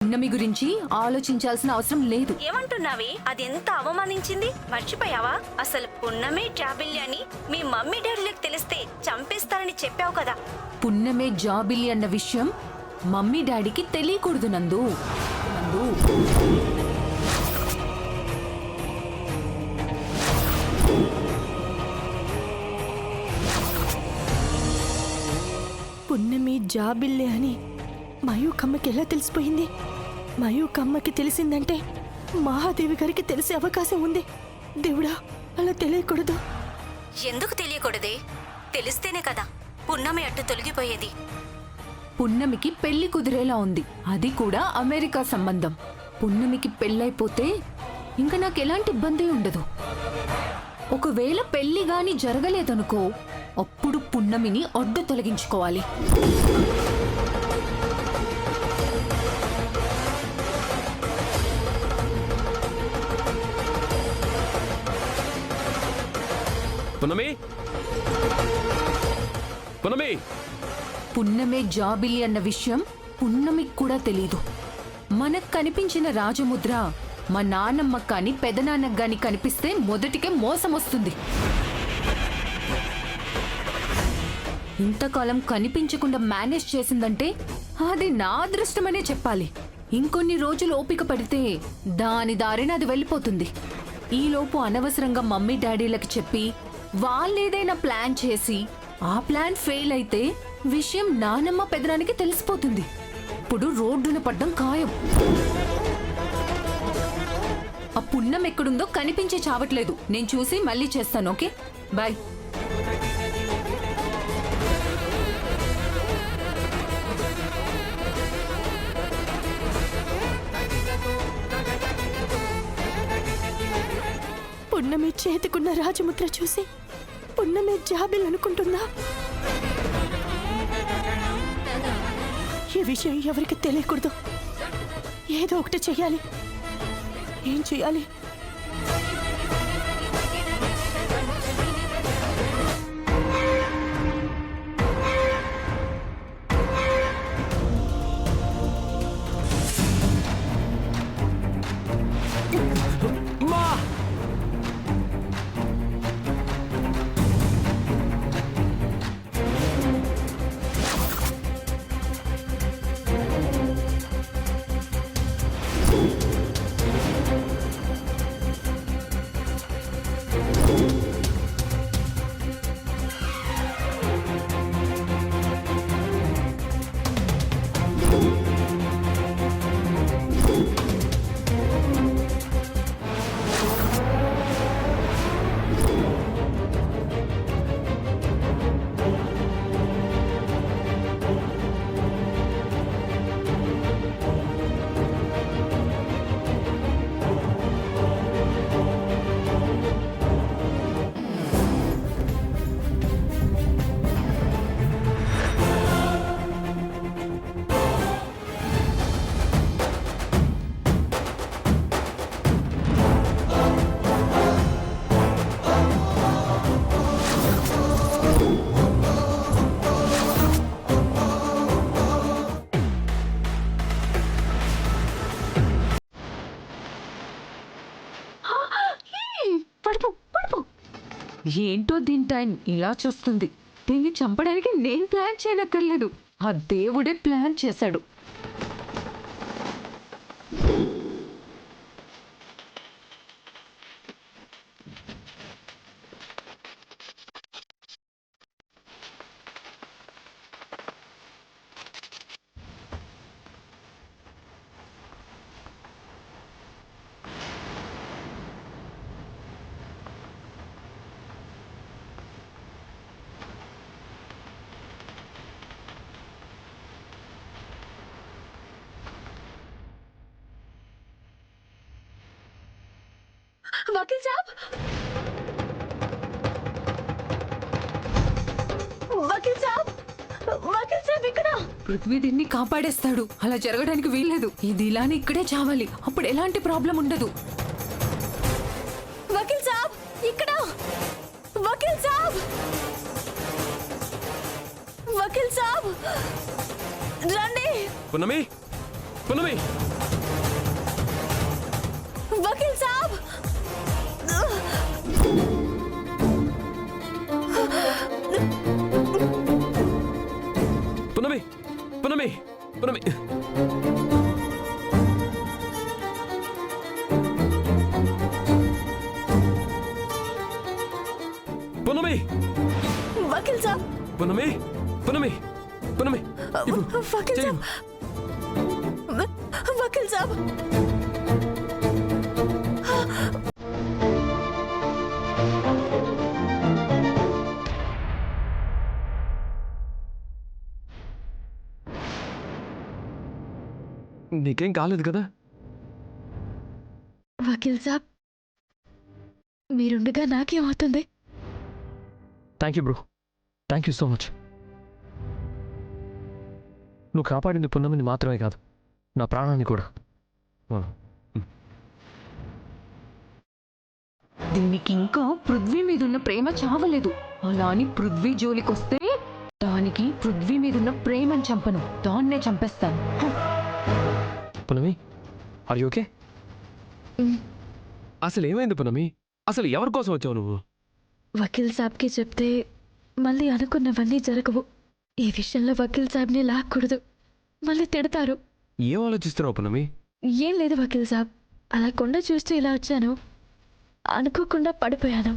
పున్నమి గురించి ఆలోచించాల్సిన అవసరం లేదు. ఏమంటున్నావి? అది ఎంత అవమానించింది మర్చిపోయావా? అసలు పున్నమే జాబిల్లి అని మీ మమ్మీ డాడీలకు తెలిస్తే చంపేస్తారని చెప్పావు కదా. పున్నమే జాబిల్లి అన్న విషయం మమ్మీ డాడీకి తెలియకూడదు నందు. పున్నమి జాబిల్లే అని మయూకమ్మకి ఎలా తెలిసిపోయింది? మయూకమ్మకి తెలిసిందంటే మహాదేవి గారికి తెలిసే అవకాశం ఉంది. దేవుడా, అలా తెలియకూడదు. ఎందుకు తెలియకూడదే? తెలిస్తేనే కదా పున్నమి అట్టు తొలగిపోయేది. పున్నమికి పెళ్లి కుదిరేలా ఉంది, అది కూడా అమెరికా సంబంధం. పున్నమికి పెళ్ళైపోతే ఇంకా నాకు ఎలాంటి ఇబ్బంది ఉండదు. ఒకవేళ పెళ్లి గాని జరగలేదనుకో, అప్పుడు పున్నమిని అడ్డు తొలగించుకోవాలి. పున్నమి, పున్నమి, పున్నమే జాబిలి అన్న విషయం పున్నమికి కూడా తెలీదు. మనకు కనిపించిన రాజముద్ర మా నాన్నమ్మకు కానీ పెదనాన్నకు గాని కనిపిస్తే మొదటికే మోసం వస్తుంది. ఇంతకాలం కనిపించకుండా మేనేజ్ చేసిందంటే అది నా అదృష్టమనే చెప్పాలి. ఇంకొన్ని రోజులు ఓపిక పడితే దాని దారిన అది వెళ్ళిపోతుంది. ఈలోపు అనవసరంగా మమ్మీ డాడీలకి చెప్పి వాళ్ళేదైనా ప్లాన్ చేసి ఆ ప్లాన్ ఫెయిల్ అయితే విషయం నానమ్మ పెదనానికి తెలిసిపోతుంది. ఇప్పుడు రోడ్డున పడ్డం ఖాయం. ఆ పున్నం ఎక్కడుందో కనిపించే చావట్లేదు. నేను చూసి మళ్ళీ చేస్తాను. Okay, bye. పున్నమి చేతికున్న రాజముద్ర చూసి పున్నమి జాబిల్ అనుకుంటుందా? ఈ విషయం ఎవరికి తెలియకూడదు. ఏదో ఒకటి చెయ్యాలి. ఏం చెయ్యాలి? ఏంటో దీని టైం ఇలా చూస్తుంది. దీన్ని చంపడానికి నేను ప్లాన్ చేయనక్కర్లేదు, ఆ దేవుడే ప్లాన్ చేశాడు. వకీల్ సాబ్, వకీల్ సాబ్, వకీల్ సాబ్ ఇక్కడ. పృథ్వీ దీన్ని కాపాడేస్తాడు. అలా జరగడానికి వీల్లేదు. ఇది ఇలానే ఇక్కడే చావాలి. అప్పుడు ఎలాంటి ప్రాబ్లం ఉండదు. వకీల్ సాబ్ ఇక్కడ. వకీల్ సాబ్, వకీల్ సాబ్ రండి. పున్నమి, పున్నమి. పునమి పునమి పునమి ఇవ్వు. వకీల్ చెయ్యి. సాబ్ వకీల్ సాబ్ నీకేం కాలేదు కదా? వకీల్ సాబ్ మీరుండగా నాకేమవుతుంది? Thank you bro, thank you so much. నువ్వు కాపాడింది పున్నమిని మాత్రమే కాదు, నా ప్రాణాన్ని కూడా. దీనికి ఇంకా పృథ్వీ మీదున్న ప్రేమ చావలేదు. అలా అని పృథ్వీ జోలికొస్తే దానికి పృథ్వీ మీదున్న ప్రేమను చంపను, దాన్నే చంపేస్తాను. పున్నమి, ఆర్ యు ఓకే? అసలు ఏమైంది పునమి? అసలు ఎవరి కోసం వచ్చావు నువ్వు? వకీల్ సాబ్కి చెప్తే మళ్ళీ అనుకున్నవన్నీ జరగవు. ఈ విషయంలో వకీల్ సాబ్ని లాక్కూడదు, మళ్ళీ తిడతారు. ఏం ఆలోచిస్తున్నావు పునమి? ఏం లేదు వకీల్ సాబ్, అలా కొండ చూస్తూ ఇలా వచ్చాను, అనుకోకుండా పడిపోయాను.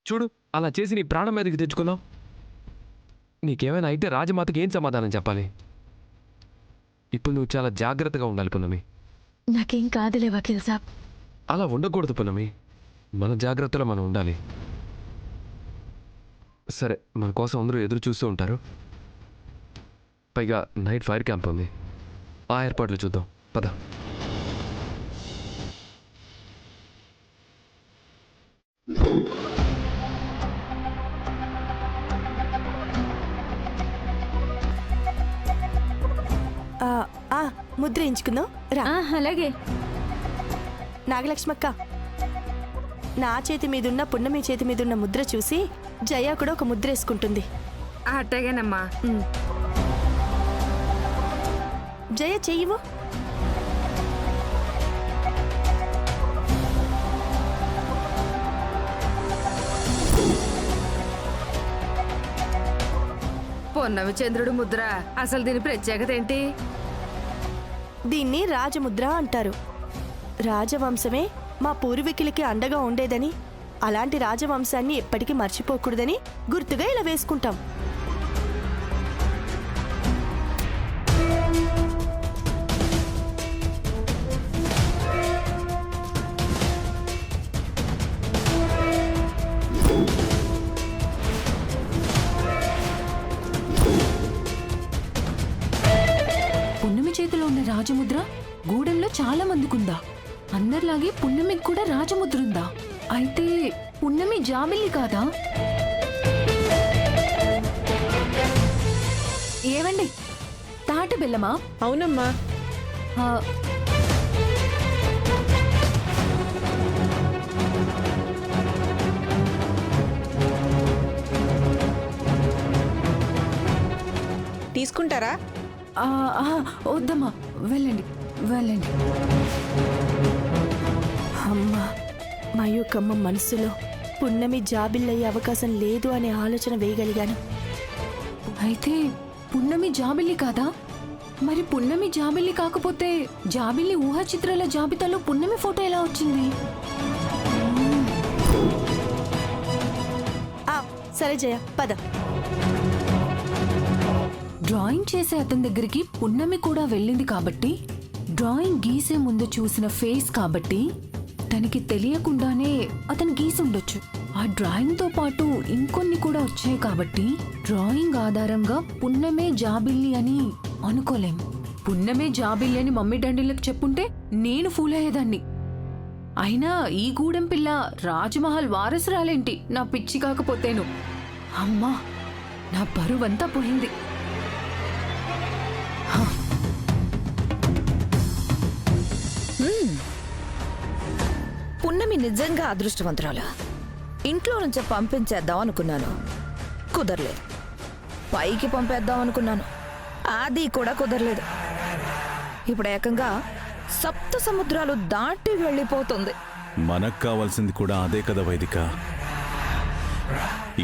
చూడు, అలా చేసి నీ ప్రాణం మీదకి తెచ్చుకున్నావు. నీకేమైనా అయితే రాజమాతకి ఏం సమాధానం చెప్పాలి? ఇప్పుడు నువ్వు చాలా జాగ్రత్తగా ఉండాలి పునమి. నాకేం కాదులే వకీల్ సాబ్. అలా ఉండకూడదు పునమి, మన జాగ్రత్తలో మనం ఉండాలి. సరే, మన కోసం అందరూ ఎదురు చూస్తూ ఉంటారు. పైగా నైట్ ఫైర్ క్యాంప్ ఉంది, ఆ ఏర్పాట్లు చూద్దాం. పద. ముద్ర ఎంచుకుందాం రా. అలాగే. నాగలక్ష్మక్క, నా చేతి మీదున్న పున్నమి చేతి మీదున్న ముద్ర చూసి జయ కూడా ఒక ముద్ర వేసుకుంటుంది. అట్టగేనమ్మా. జయ చెయ్యవు. పొన్నవి చంద్రుడు ముద్ర, అసలు దీని ప్రత్యేకత ఏంటి? దీన్ని రాజముద్ర అంటారు. రాజవంశమే మా పూర్వీకులకి అండగా ఉండేదని, అలాంటి రాజవంశాన్ని ఎప్పటికీ మర్చిపోకూడదని గుర్తుగా ఇలా వేసుకుంటాం. పున్నమి చేతిలో ఉన్న రాజముద్ర గూడెంలో చాలా మందికుందా? అందరిలాగే పున్నమికి కూడా రాజముద్ర ఉందా? అయితే పున్నమి జాబిల్లి కాదా? ఏవండి, తాటి బెల్లమా? అవునమ్మా. ఆ, తీసుకుంటారా? ఆ, ఆ, వద్దమ్మా, వెళ్ళండి వెళ్ళండి. అమ్మా, మయూకమ్మ మనసులో పున్నమి జాబిల్లయ్యే అవకాశం లేదు అనే ఆలోచన వేయగలిగాను. అయితే పున్నమి జాబిల్లి కాదా? మరి పున్నమి జాబిల్లి కాకపోతే జాబిల్లి ఊహా చిత్రాల జాబితాలో పున్నమి ఫోటో ఎలా వచ్చింది? సరే జయ, పద. డ్రాయింగ్ చేసే అతని దగ్గరికి పున్నమి కూడా వెళ్ళింది కాబట్టి, డ్రాయింగ్ గీసే ముందు చూసిన ఫేస్ కాబట్టి తనకి తెలియకుండానే అతను గీసుండొచ్చు. ఆ డ్రాయింగ్ తో పాటు ఇంకొన్ని కూడా వచ్చాయి కాబట్టి డ్రాయింగ్ ఆధారంగా పున్నమే జాబిల్లి అని అనుకోలేం. పున్నమే జాబిల్లి అని మమ్మీ డాడీలకు చెప్పుంటే నేను ఫూల్ అయ్యేదాన్ని. అయినా ఈ గూడెం పిల్ల రాజ్మహల్ వారసురాలేంటి నా పిచ్చి కాకపోతేను. అమ్మా, నా బరువంతా పోయింది. పున్నమి నిజంగా అదృష్టవంతురాలు. ఇంట్లో నుంచి పంపించేద్దాం అనుకున్నాను, కుదరలేదు. పైకి పంపేద్దాం అనుకున్నాను, అది కూడా కుదరలేదు. ఇప్పుడు ఏకంగా సప్త సముద్రాలు దాటి వెళ్ళిపోతుంది. మనకు కావాల్సింది కూడా అదే కదా వైదిక.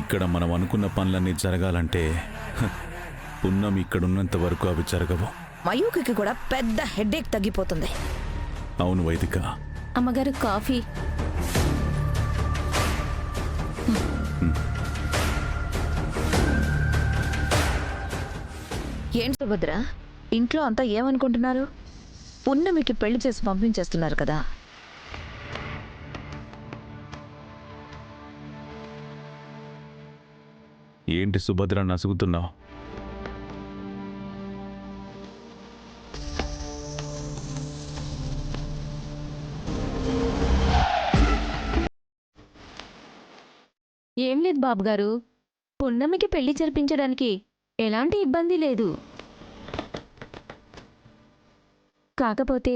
ఇక్కడ మనం అనుకున్న పనులన్నీ జరగాలంటే పున్నం ఇక్కడున్నంత వరకు అవి జరగవు. మయూకి కూడా పెద్ద హెడేక్ తగ్గిపోతుంది. అవును వైదిక. అమ్మగారు కాఫీ. ఏంటి సుభద్ర, ఇంట్లో అంతా ఏమనుకుంటున్నారు? పున్నమికి పెళ్లి చేసి పంపించేస్తున్నారు కదా. ఏంటి సుభద్ర నసుగుతున్నావు? ఏం లేదు బాబుగారు, పున్నమికి పెళ్లి జరిపించడానికి ఎలాంటి ఇబ్బంది లేదు. కాకపోతే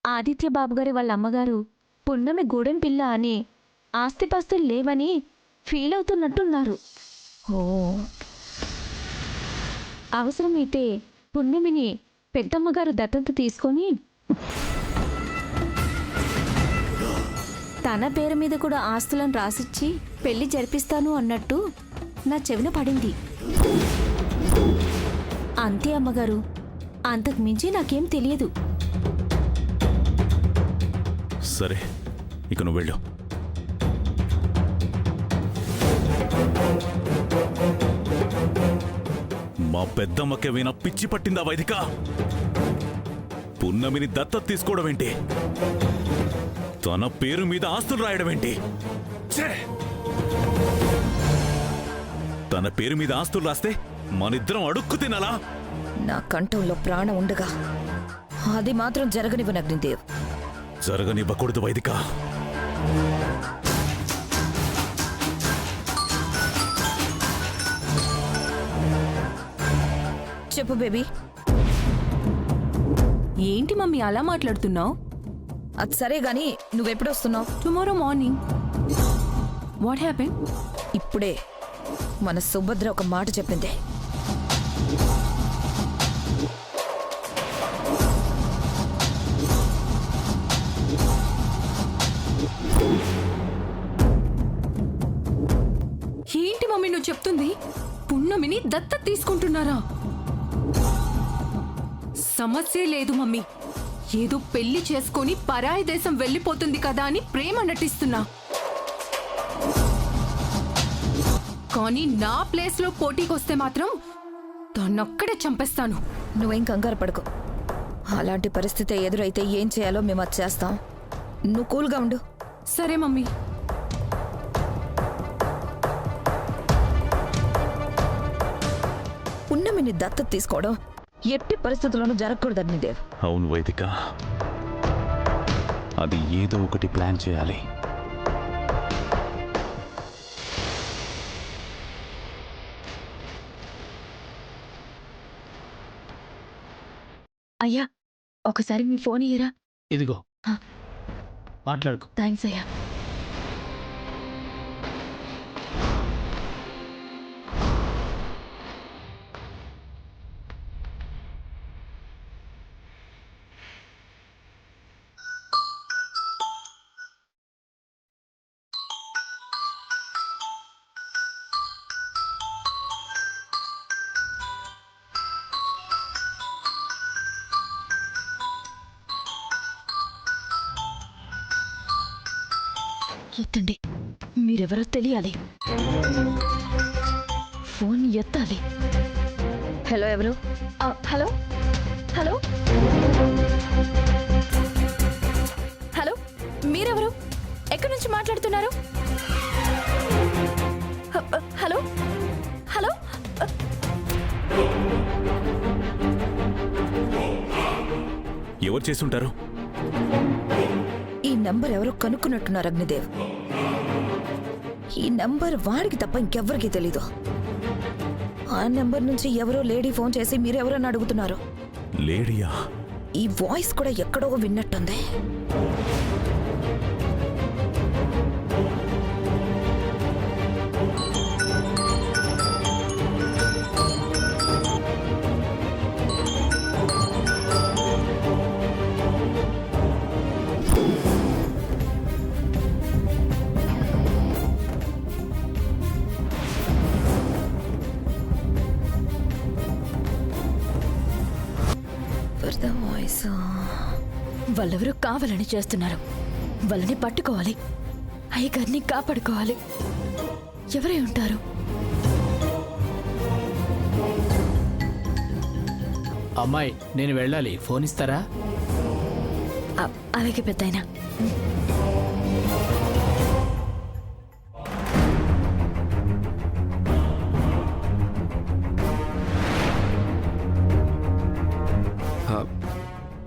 ఆదిత్య బాబుగారి వాళ్ళ అమ్మగారు పున్నమి గూడెం పిల్ల అని ఆస్తిపాస్తులు లేవని ఫీల్ అవుతున్నట్టున్నారు. ఓ, అవసరమైతే పున్నమిని పెద్దమ్మగారు దత్తత తీసుకొని తన పేరు మీద కూడా ఆస్తులను రాసిచ్చి పెళ్లి జరిపిస్తాను అన్నట్టు నా చెవిన పడింది. అంతే అమ్మగారు, అంతకు మించి నాకేం తెలియదు. సరే, ఇక నువ్వు వెళ్ళు. మా పెద్దమ్మకే విన పిచ్చి పట్టిందా వైదిక? పున్నమిని దత్తత తీసుకోవడం ఏంటి? తన పేరు మీద ఆస్తులు రాయడం ఏంటి? ఛే! తన పేరు మీద ఆస్తులు రాస్తే మనిద్దరం అడుక్కు తినాలా? నా కంఠంలో ప్రాణం ఉండగా అది మాత్రం జరగనివ్వను అగ్నిదేవ్. జరగనివ్వకూడదు వైదిక. చెప్పు బేబీ. ఏంటి మమ్మీ అలా మాట్లాడుతున్నావు? అది సరే గాని నువ్వెప్పుడు వస్తున్నావు? Tomorrow morning. What happen? ఇప్పుడే మన సుభద్ర ఒక మాట చెప్పింది. ఏంటి మమ్మీ నువ్వు చెప్తుంది? పున్నమిని దత్తత తీసుకుంటున్నారా? సమస్య లేదు మమ్మీ, ఏదో పెళ్లి చేసుకొని పరాయి దేశం వెళ్ళిపోతుంది కదా అని ప్రేమ నటిస్తున్నా. కానీ నా ప్లేస్లో పోటీకొస్తే మాత్రం దాన్నొక్కడే చంపేస్తాను. నువ్వేం కంగారు పడుకో. అలాంటి పరిస్థితి ఎదురైతే ఏం చేయాలో మేము అది చేస్తాం. నువ్వు కూల్గా ఉండు. సరే మమ్మీ. పున్నమిని దత్తత తీసుకోవడం ఎట్టి పరిస్థితుల్లోనూ జరగకూడదు అగ్నిదేవ్. అవును వైదిక, అది ఏదో ఒకటి ప్లాన్ చేయాలి. అయ్యా, ఒకసారి మీ ఫోన్ ఇయ్యరా. ఇదిగో మాట్లాడుకో. థ్యాంక్స్ అయ్యా. ఎత్తండి, మీరెవరో తెలియాలి. ఫోన్ ఎత్తాలి. హలో, ఎవరు? హలో హలో హలో, మీరెవరు? ఎక్కడి నుంచి మాట్లాడుతున్నారు? Hello hello. ఎవరు చేసుంటారు? ఈ నంబర్ ఎవరో కనుక్కున్నట్టున్నారు అగ్నిదేవ్. ఈ నంబర్ వాడికి తప్ప ఇంకెవ్వరికీ తెలీదు. ఆ నంబర్ నుంచి ఎవరో లేడీ ఫోన్ చేసి మీరెవరని అడుగుతున్నారు. లేడీయా? ఈ వాయిస్ కూడా ఎక్కడో విన్నట్టుంది. వాళ్ళెవరూ కావాలని చేస్తున్నారు. వాళ్ళని పట్టుకోవాలి, అయ్యగారిని కాపాడుకోవాలి. ఎవరై ఉంటారు? అమ్మాయి నేను వెళ్ళాలి, ఫోన్ ఇస్తారా? అలాగే పెద్దాయనా.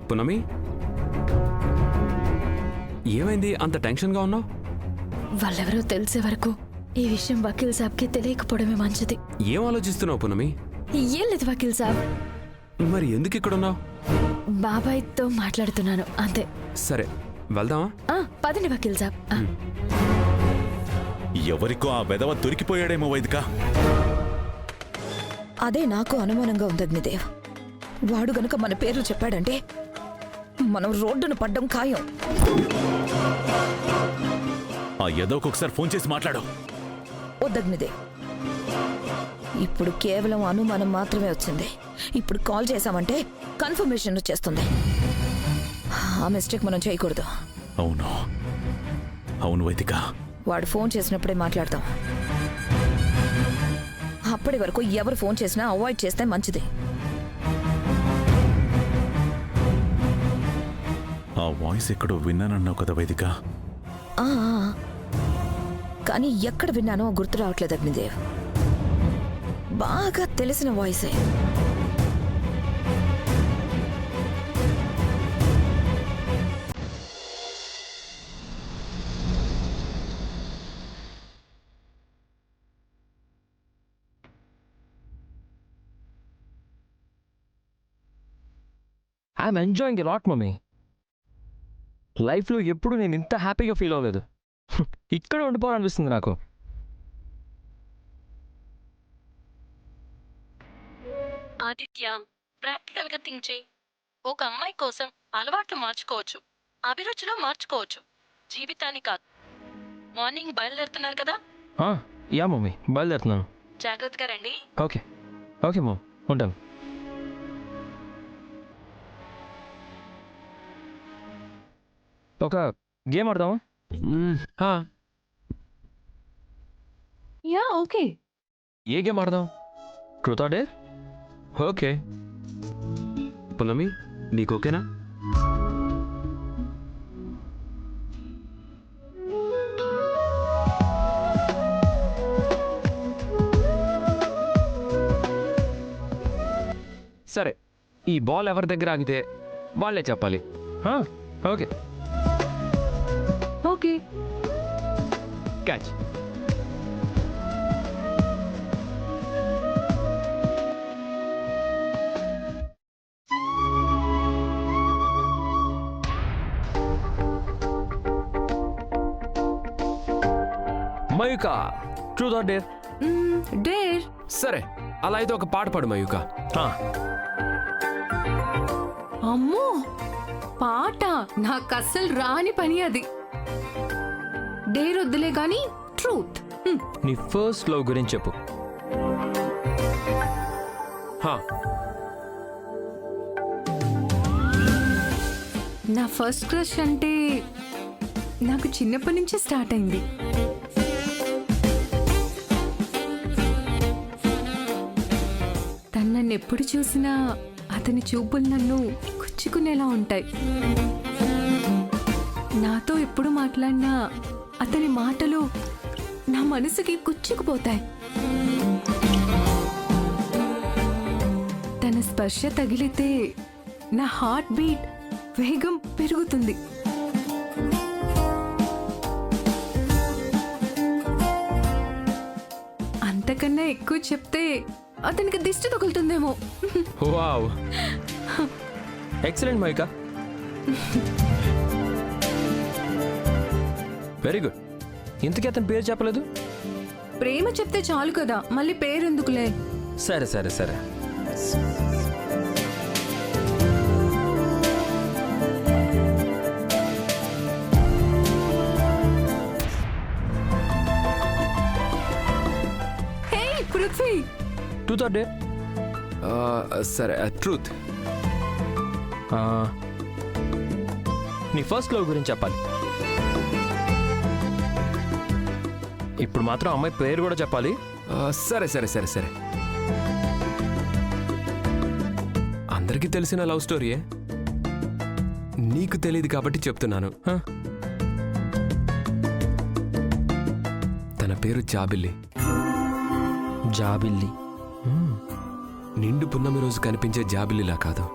పునమి, ఏమైంది అంత టెన్షన్గా ఉన్నావు? వాళ్ళెవరో తెలిసే వరకు ఈ విషయం వకీల్ సాబ్కి తెలియకపోవడమే మంచిది. ఏం ఆలోచిస్తున్నావు పునమి? ఏం లేదు వకీల్ సాబ్, మరి ఎందుకు ఇక్కడున్నావు? బాబాయ్తో మాట్లాడుతున్నాను అంతే. సరే వెళ్దామా? పదండి వకీల్ సాబ్. ఎవరికో ఆ వెధవ దొరికిపోయాడేమో వైదిక. అదే నాకు అనుమానంగా ఉంది అగ్నిదేవ్. వాడు గనుక మన పేర్లు చెప్పాడంటే మనం రోడ్డును పడ్డం ఖాయం. ఆ ఎదవకు ఒకసారి ఫోన్ చేసి మాట్లాడు. వద్దగ్నిదేవ్, ఇప్పుడు కేవలం అనుమానం మాత్రమే వచ్చింది. ఇప్పుడు కాల్ చేశామంటే కన్ఫర్మేషన్ వచ్చేస్తుంది. ఆ మిస్టేక్ మనం చేయకూడదు. అవును అవును వైదిక, వాడు ఫోన్ చేసినప్పుడే మాట్లాడతాం. అప్పటి వరకు ఎవరు ఫోన్ చేసినా అవాయిడ్ చేస్తే మంచిది. ఆ వాయిస్ ఎక్కడో విన్నానన్నావు కదా వైదిక. ఆ, కానీ ఎక్కడ విన్నానో గుర్తు రావట్లేదు అగ్నిదేవ్. బాగా తెలిసిన వాయిసే. I'm enjoying a lot mummy. లైఫ్లో ఎప్పుడు నేను ఇంత హ్యాపీగా ఫీల్ అవ్వలేదు. ఇక్కడ ఉండిపోవాలనిపిస్తుంది నాకు. ఆదిత్య, ప్రాక్టికల్ గా థింక్ చేయి. ఒక అమ్మాయి కోసం అలవాట్లు మార్చుకోవచ్చు, అభిరుచిలో మార్చుకోవచ్చు, జీవితాన్ని కాదు. మార్నింగ్ బయలుదేరుతున్నారు కదా? యా మమ్మీ, బయలుదేరుతున్నాను. జాగ్రత్తగా రండి. ఓకే ఓకే మమ్, ఉంటాను. ఒక గేమ్ ఆడదామా? Yeah okay. ఏ గేమ్ ఆడదాం? Truth or dare? Okay. Punami, నీకు ఓకేనా? సరే, ఈ బాల్ ఎవరి దగ్గర ఆగితే వాళ్ళే చెప్పాలి. Okay okay. Catch. Mayuka, truth or dare? Dare. సరే, అలా అయితే ఒక పాట పాడు మయూక. అమ్మో, పాట నాకు అస్సలు రాని పని అది. డేర్ వద్దులే గాని ట్రూత్. నీ ఫస్ట్ లవ్ గురించి చెప్పు. నా ఫస్ట్ క్రష్ అంటే నాకు చిన్నప్పటి నుంచి స్టార్ట్ అయింది. తను నన్ను ఎప్పుడు చూసినా అతని చూపులు నన్ను గుచ్చుకునేలా ఉంటాయి. నాతో ఎప్పుడు మాట్లాడినా అతని మాటలు నా మనసుకి గుచ్చుకుపోతాయి. తన స్పర్శ తగిలితే నా హార్ట్ బీట్ వేగం పెరుగుతుంది. అంతకన్నా ఎక్కువ చెప్తే అతనికి దిష్టి తగులుతుందేమో. Wow, excellent Mayuka, very good. ఇంతకీ అతని పేరు చెప్పలేదు? ప్రేమ చెప్తే చాలు కదా, మళ్ళీ పేరెందుకులే. సరే సరే సరే. Hey Prithvi. Truth or dare? సరే, ట్రూత్. నీ ఫస్ట్ లవ్ గురించి చెప్పాలి. ఇప్పుడు మాత్రం అమ్మాయి పేరు కూడా చెప్పాలి. సరే సరే సరే సరే. అందరికీ తెలిసిన లవ్ స్టోరీయే, నీకు తెలియదు కాబట్టి చెప్తున్నాను. తన పేరు జాబిల్లి. జాబిల్లి. నిండు పున్నమి రోజు కనిపించే జాబిల్లిలా కాదు,